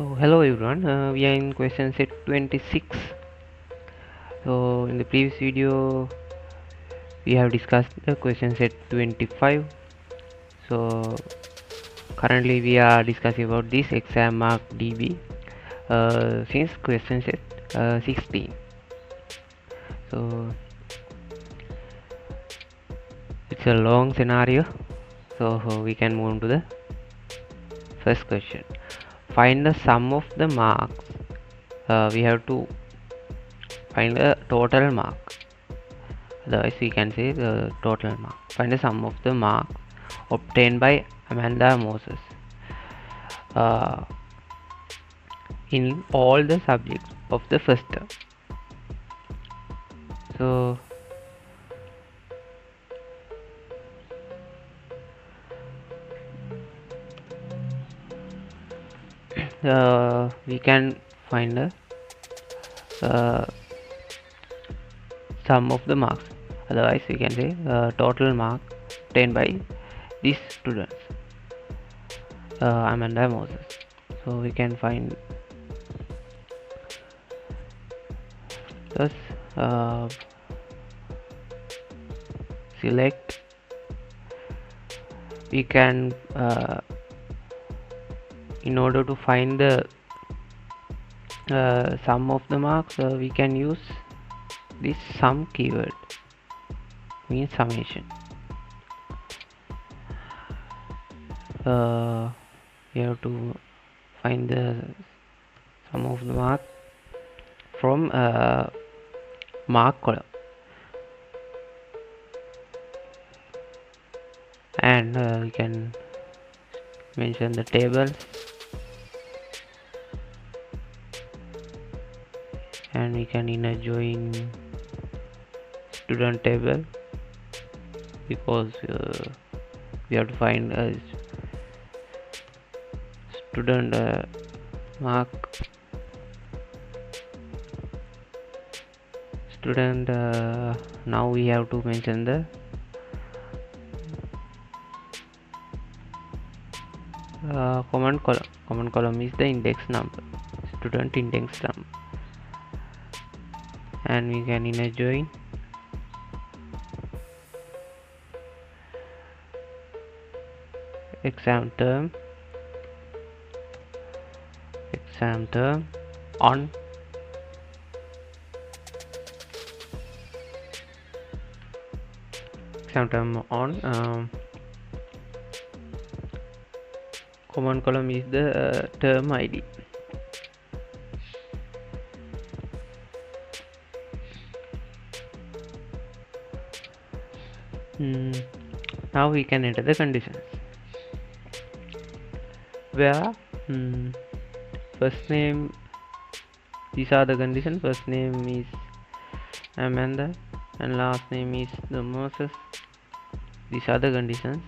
So hello everyone, we are in question set 26. So in the previous video we have discussed the question set 25. So currently we are discussing about this exam mark DB since question set 16. So it's a long scenario, so we can move on to the first question. Find the sum of the marks. We have to find the total mark, otherwise we can say the total mark. Find the sum of the marks obtained by Amanda Moses uh, in all the subjects of the first term. So we can find the uh, sum of the marks, otherwise we can say total mark obtained by these students, Amanda Moses. So we can find thus select. We can in order to find the sum of the marks, we can use this sum keyword, means summation. We have to find the sum of the mark from mark column, and we can mention the table, and we can inner join student table, because we have to find a student mark student. Now we have to mention the common column is the index number, student index number, and we can inner join exam term on common column is the term ID. Now we can enter the conditions, where first name, these are the conditions. First name is Amanda and last name is the Moses. These are the conditions.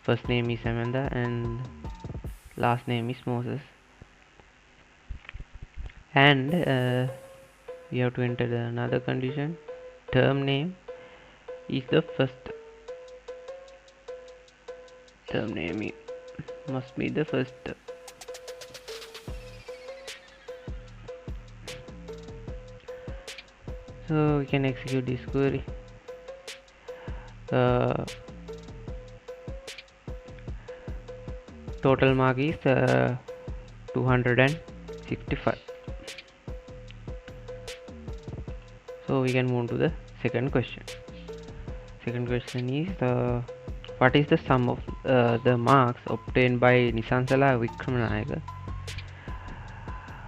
First name is Amanda and last name is Moses, and we have to enter another condition. Term name is the first term name must be the first term. So we can execute this query. Total mark is 265. So we can move to the second question. Second question is what is the sum of the marks obtained by Nisansala Vikramanayaka,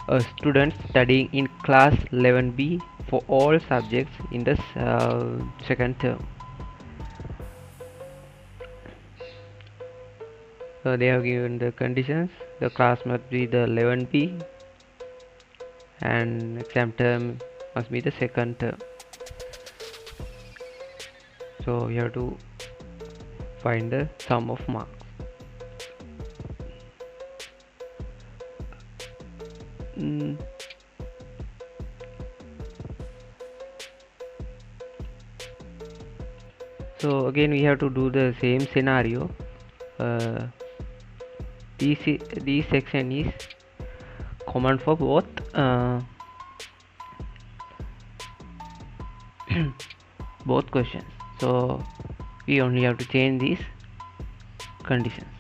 a student studying in class 11B for all subjects in the second term. So they have given the conditions. The class must be the 11B and exam term must be the second term. So we have to find the sum of marks. So again we have to do the same scenario. This section is common for both both questions. So we only have to change these conditions.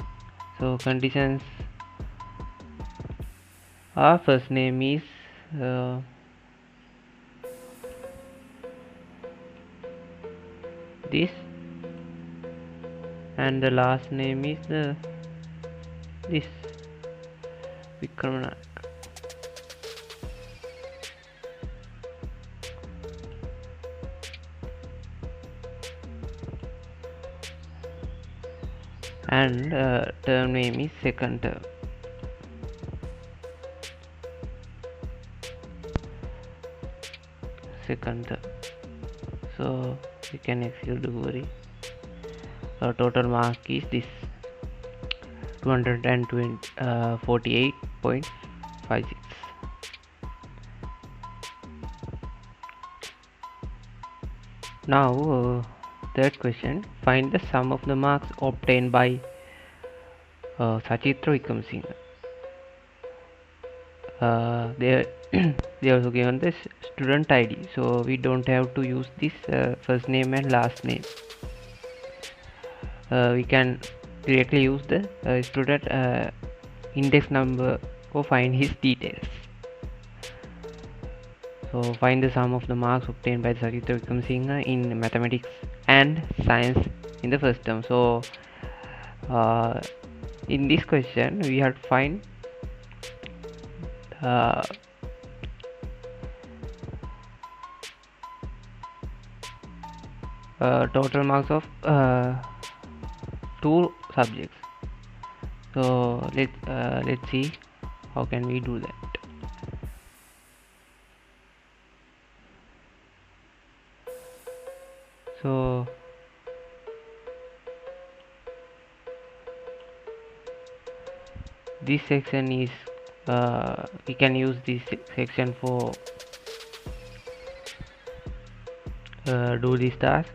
So conditions our first name is this, and the last name is this, Vikramanayak. And term name is second term. So we can execute the query. Total mark is this 248.56. Now third question, find the sum of the marks obtained by Sachitra Vikramasinghe. They they also given this student ID, so we don't have to use this first name and last name. We can directly use the student index number for find his details. So find the sum of the marks obtained by Sachitra Vikramasinghe in mathematics and science in the first term. So in this question we have to find total marks of two subjects. So let's see how can we do that. So this section is we can use this section for do this task.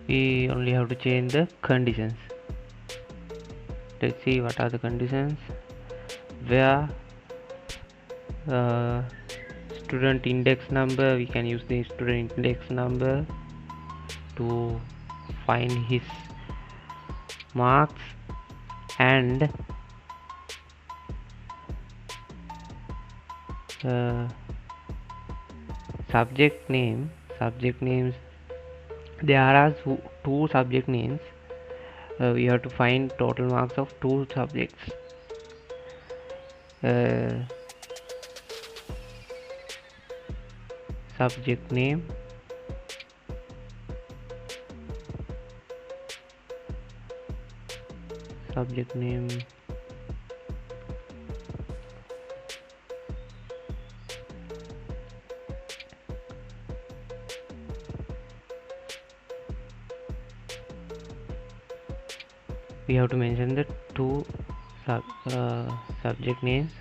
We only have to change the conditions. Let's see what are the conditions. Where student index number, we can use the student index number to find his marks, and subject names, there are two subject names. We have to find total marks of two subjects. Subject name we have to mention the two subject names.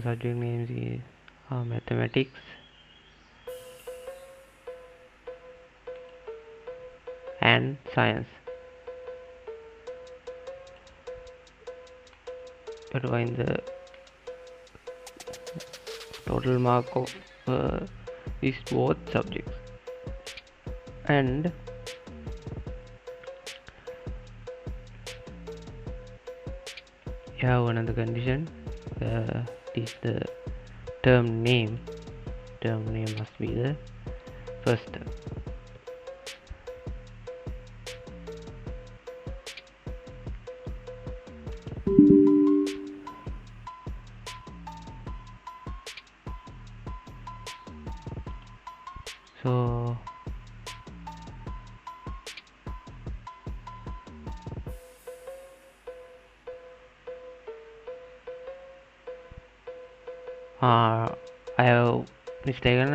Subject names is mathematics and science. But find the total mark of these both subjects. And you have another condition. Is the term name must be the first term. So I have mistaken,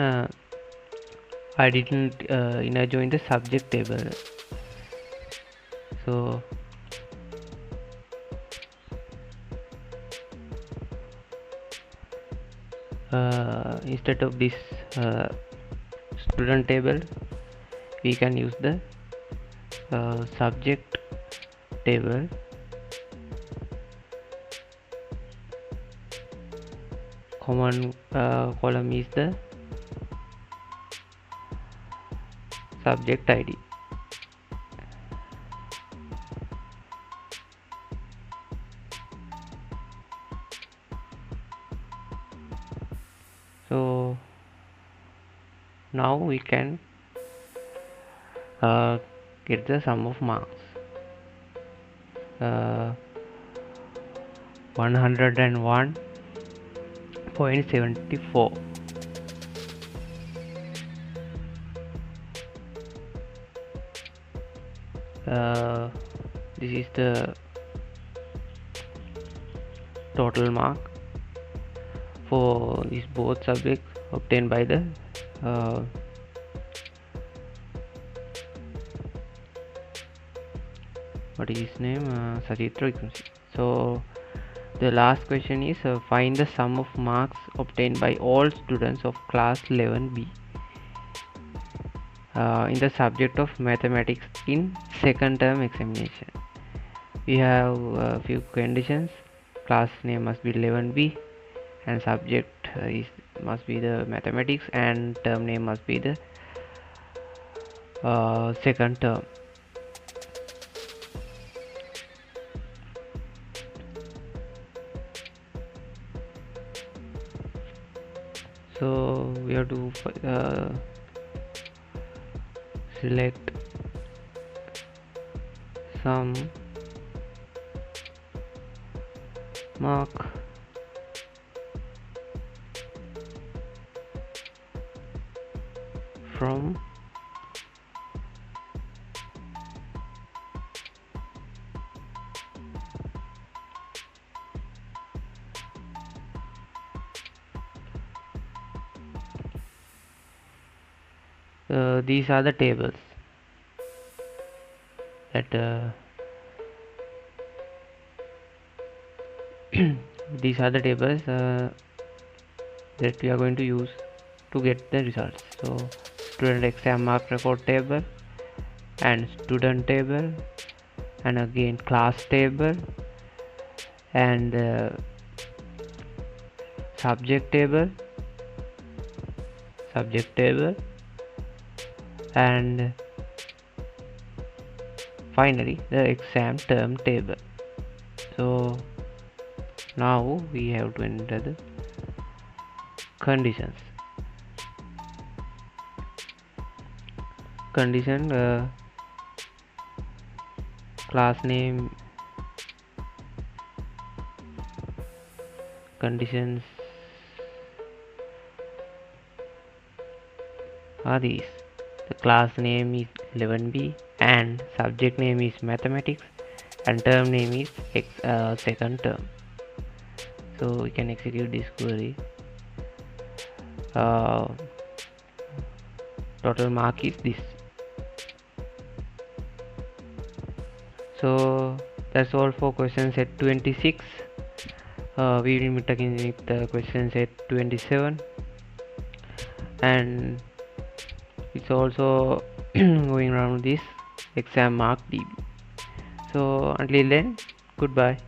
I didn't inner join the subject table. So instead of this student table, we can use the subject table. Common column is the subject ID. So now we can get the sum of marks. 101.74. This is the total mark for these both subjects obtained by the what is his name, Sajitra. So the last question is find the sum of marks obtained by all students of class 11B in the subject of mathematics in second term examination. We have a few conditions. Class name must be 11B and subject must be the mathematics, and term name must be the second term. So we have to select sum mark from these are the tables that these are the tables that we are going to use to get the results. So student exam mark record table and student table, and again class table and subject table and finally the exam term table. So now we have to enter the condition class name. Conditions are these: the class name is 11B and subject name is mathematics and term name is second term. So we can execute this query. Total mark is this. So that's all for question set 26. We will meet again with the question set 27, and it's also going around this exam mark DB. So until then, goodbye.